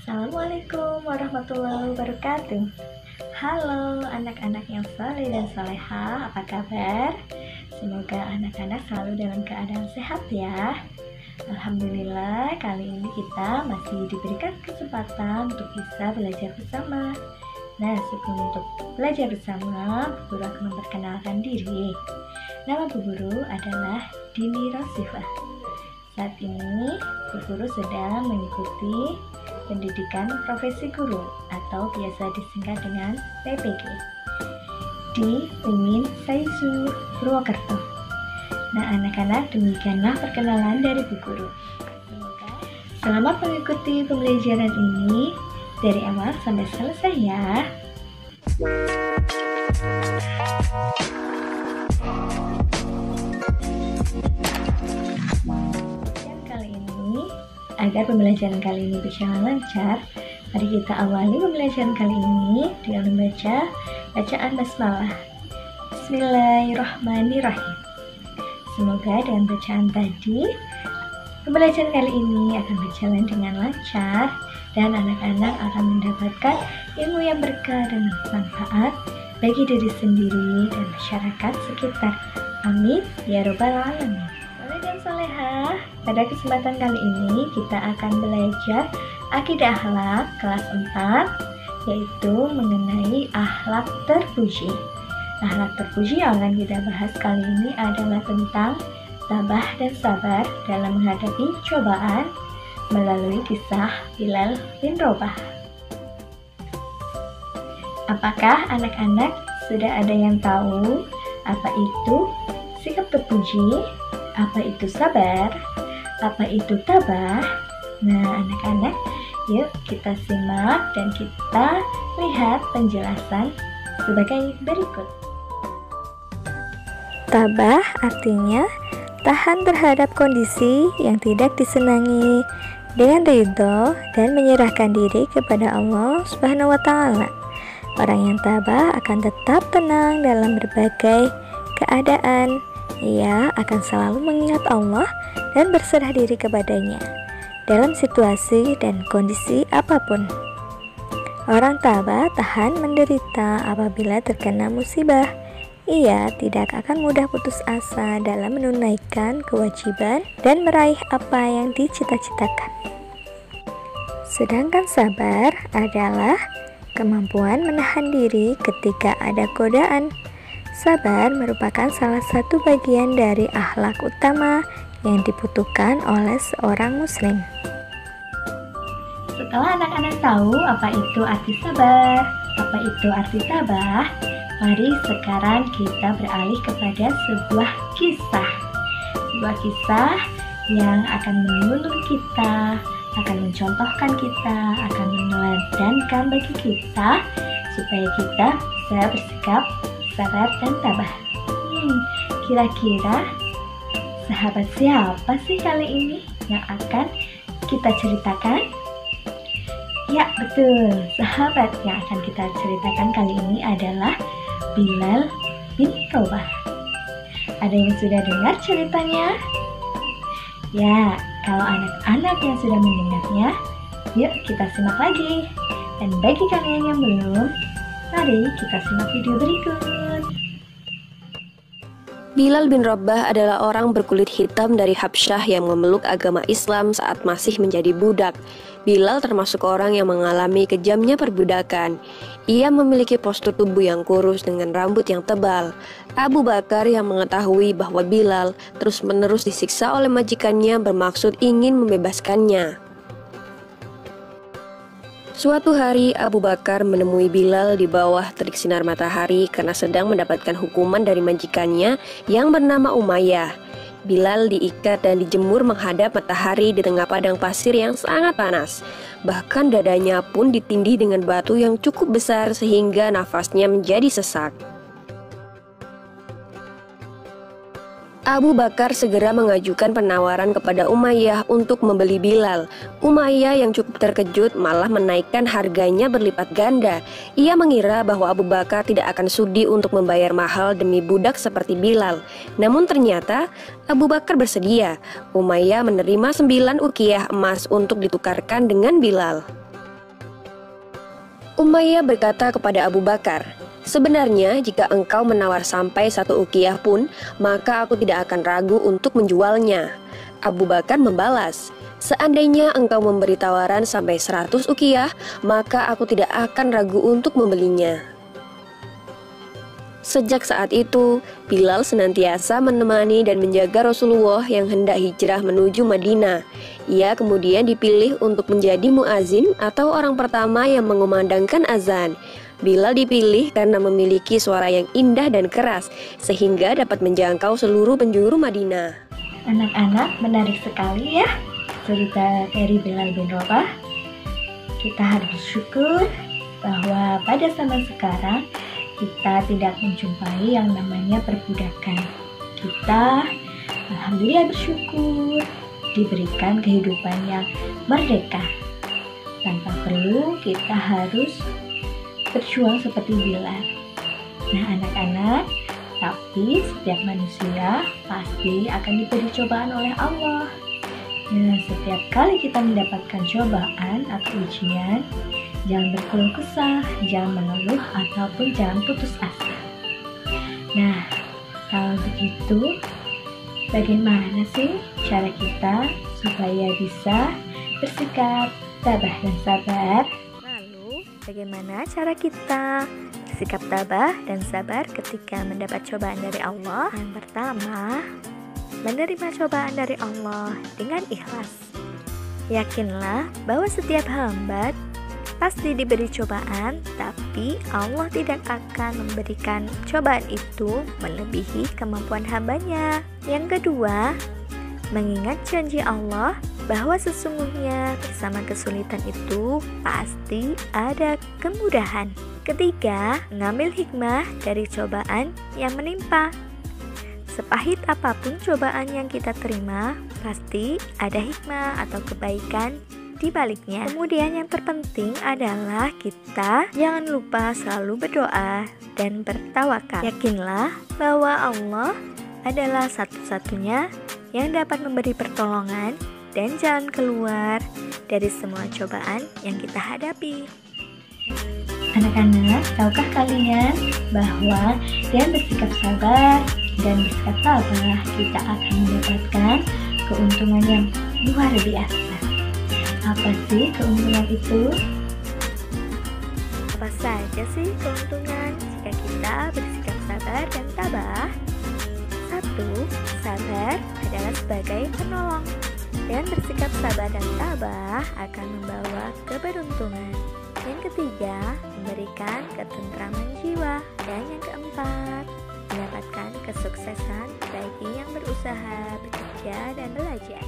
Assalamualaikum warahmatullahi wabarakatuh. Halo anak-anak yang saleh dan saleha, apa kabar? Semoga anak-anak selalu dalam keadaan sehat ya. Alhamdulillah, kali ini kita masih diberikan kesempatan untuk bisa belajar bersama. Nah, sebelum untuk belajar bersama, Bu Guru akan memperkenalkan diri. Nama Bu Guru adalah Dini Rosifah. Saat ini, Bu Guru sedang mengikuti pendidikan profesi guru atau biasa disingkat dengan PPG di UIN Saizu Purwokerto. Nah, anak-anak, demikianlah perkenalan dari Bu Guru. Selamat mengikuti pembelajaran ini dari awal sampai selesai ya. Agar pembelajaran kali ini berjalan lancar, mari kita awali pembelajaran kali ini dengan membaca bacaan basmalah. Bismillahirrahmanirrahim. Semoga dengan bacaan tadi, pembelajaran kali ini akan berjalan dengan lancar dan anak-anak akan mendapatkan ilmu yang berkah dan bermanfaat bagi diri sendiri dan masyarakat sekitar. Amin ya robbal alamin. Soleha, pada kesempatan kali ini kita akan belajar akidah akhlak kelas 4, yaitu mengenai akhlak terpuji. Akhlak terpuji yang akan kita bahas kali ini adalah tentang tabah dan sabar dalam menghadapi cobaan melalui kisah Bilal bin Rabah. Apakah anak-anak sudah ada yang tahu apa itu sikap terpuji? Apa itu sabar? Apa itu tabah? Nah, anak-anak, yuk kita simak dan kita lihat penjelasan sebagai berikut. Tabah artinya tahan terhadap kondisi yang tidak disenangi dengan ridho dan menyerahkan diri kepada Allah Subhanahu wa Ta'ala. Orang yang tabah akan tetap tenang dalam berbagai keadaan. Ia akan selalu mengingat Allah dan berserah diri kepadanya dalam situasi dan kondisi apapun. Orang tabah tahan menderita apabila terkena musibah. Ia tidak akan mudah putus asa dalam menunaikan kewajiban dan meraih apa yang dicita-citakan. Sedangkan sabar adalah kemampuan menahan diri ketika ada godaan. Sabar merupakan salah satu bagian dari akhlak utama yang dibutuhkan oleh seorang muslim. Setelah anak-anak tahu apa itu arti sabar, apa itu arti tabah, mari sekarang kita beralih kepada sebuah kisah. Sebuah kisah yang akan menuntun kita, akan mencontohkan kita, akan meneladangkan bagi kita supaya kita bisa bersikap sabar dan tabah. Kira-kira sahabat siapa sih kali ini yang akan kita ceritakan? Ya, betul, sahabat yang akan kita ceritakan kali ini adalah Bilal bin Rabah. Ada yang sudah dengar ceritanya? Ya, kalau anak-anak yang sudah mendengarnya, yuk kita simak lagi. Dan bagi kalian yang belum, mari kita simak video berikut. Bilal bin Rabah adalah orang berkulit hitam dari Habsyah yang memeluk agama Islam saat masih menjadi budak. Bilal termasuk orang yang mengalami kejamnya perbudakan. Ia memiliki postur tubuh yang kurus dengan rambut yang tebal. Abu Bakar yang mengetahui bahwa Bilal terus-menerus disiksa oleh majikannya bermaksud ingin membebaskannya. Suatu hari Abu Bakar menemui Bilal di bawah terik sinar matahari karena sedang mendapatkan hukuman dari majikannya yang bernama Umayyah. Bilal diikat dan dijemur menghadap matahari di tengah padang pasir yang sangat panas. Bahkan dadanya pun ditindih dengan batu yang cukup besar sehingga nafasnya menjadi sesak. Abu Bakar segera mengajukan penawaran kepada Umayyah untuk membeli Bilal. Umayyah yang cukup terkejut malah menaikkan harganya berlipat ganda. Ia mengira bahwa Abu Bakar tidak akan sudi untuk membayar mahal demi budak seperti Bilal. Namun ternyata Abu Bakar bersedia. Umayyah menerima 9 uqiyah emas untuk ditukarkan dengan Bilal. Umayyah berkata kepada Abu Bakar, "Sebenarnya jika engkau menawar sampai 1 uqiyah pun, maka aku tidak akan ragu untuk menjualnya." Abu Bakar membalas, "Seandainya engkau memberi tawaran sampai 100 uqiyah, maka aku tidak akan ragu untuk membelinya." Sejak saat itu, Bilal senantiasa menemani dan menjaga Rasulullah yang hendak hijrah menuju Madinah. Ia kemudian dipilih untuk menjadi muazin atau orang pertama yang mengumandangkan azan. Bilal dipilih karena memiliki suara yang indah dan keras, sehingga dapat menjangkau seluruh penjuru Madinah. Anak-anak, menarik sekali ya cerita dari Bilal bin Rabah. Kita harus bersyukur bahwa pada zaman sekarang kita tidak menjumpai yang namanya perbudakan. Kita alhamdulillah bersyukur diberikan kehidupan yang merdeka, tanpa perlu kita harus berjuang seperti Bilal. Nah anak-anak, tapi setiap manusia pasti akan diberi cobaan oleh Allah. Nah, setiap kali kita mendapatkan cobaan atau ujian, jangan berkeluh kesah, jangan mengeluh, ataupun jangan putus asa. Nah, kalau begitu, bagaimana sih cara kita supaya bisa bersikap tabah dan sabar? Lalu, bagaimana cara kita bersikap tabah dan sabar ketika mendapat cobaan dari Allah? Yang pertama, menerima cobaan dari Allah dengan ikhlas. Yakinlah bahwa setiap hamba pasti diberi cobaan, tapi Allah tidak akan memberikan cobaan itu melebihi kemampuan hambanya. Yang kedua, mengingat janji Allah bahwa sesungguhnya bersama kesulitan itu pasti ada kemudahan. Ketiga, mengambil hikmah dari cobaan yang menimpa. Sepahit apapun cobaan yang kita terima, pasti ada hikmah atau kebaikan di baliknya. Kemudian yang terpenting adalah kita jangan lupa selalu berdoa dan bertawakal. Yakinlah bahwa Allah adalah satu-satunya yang dapat memberi pertolongan dan jalan keluar dari semua cobaan yang kita hadapi. Anak-anak, tahukah kalian bahwa dengan bersikap sabar dan bersikap tabah kita akan mendapatkan keuntungan yang luar biasa? Apa sih keuntungan itu? Apa saja sih keuntungan jika kita bersikap sabar dan tabah? 1. Sabar adalah sebagai penolong. Dengan bersikap sabar dan tabah akan membawa keberuntungan. Yang ketiga, memberikan ketentraman jiwa. Dan yang keempat, mendapatkan kesuksesan bagi yang berusaha, bekerja, dan belajar.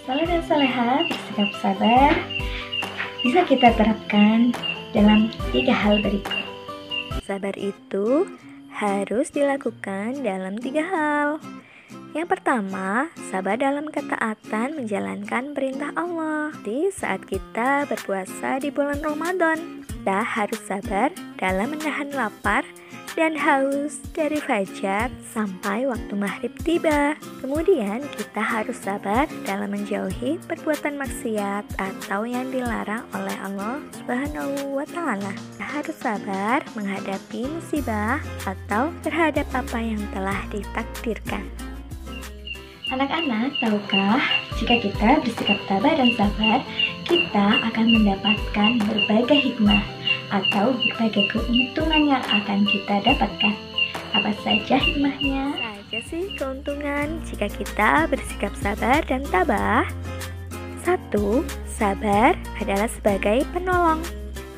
Saleh dan saleha bersikap sabar bisa kita terapkan dalam 3 hal berikut. Sabar itu harus dilakukan dalam 3 hal. Yang pertama, sabar dalam ketaatan menjalankan perintah Allah. Di saat kita berpuasa di bulan Ramadan, kita harus sabar dalam menahan lapar dan haus dari fajar sampai waktu maghrib tiba. Kemudian kita harus sabar dalam menjauhi perbuatan maksiat atau yang dilarang oleh Allah Subhanahu wa Ta'ala. Kita harus sabar menghadapi musibah atau terhadap apa yang telah ditakdirkan. Anak-anak, tahukah jika kita bersikap tabah dan sabar, kita akan mendapatkan berbagai hikmah atau berbagai keuntungan yang akan kita dapatkan. Apa saja hikmahnya? Apa saja sih keuntungan jika kita bersikap sabar dan tabah? 1. Sabar adalah sebagai penolong.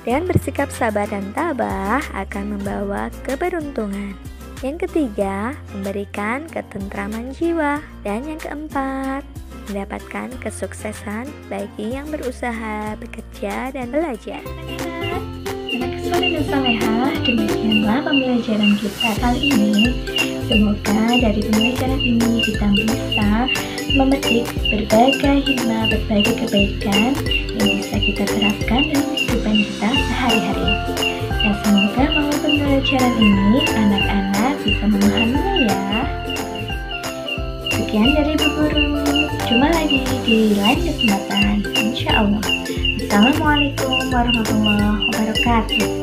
Dengan bersikap sabar dan tabah akan membawa keberuntungan. Yang ketiga, memberikan ketentraman jiwa. Dan yang keempat, mendapatkan kesuksesan bagi yang berusaha, bekerja, dan belajar. Anak soleh dan salehah, demikianlah pembelajaran kita kali ini. Semoga dari pembelajaran ini kita bisa memetik berbagai hikmah, berbagai kebaikan yang bisa kita terapkan dalam kehidupan kita sehari-hari. Dan semoga melalui pembelajaran ini anak-anak bisa memahaminya ya. Sekian dari Bu Guru. Jumpa lagi di lain kesempatan, insya Allah. Assalamualaikum warahmatullahi wabarakatuh.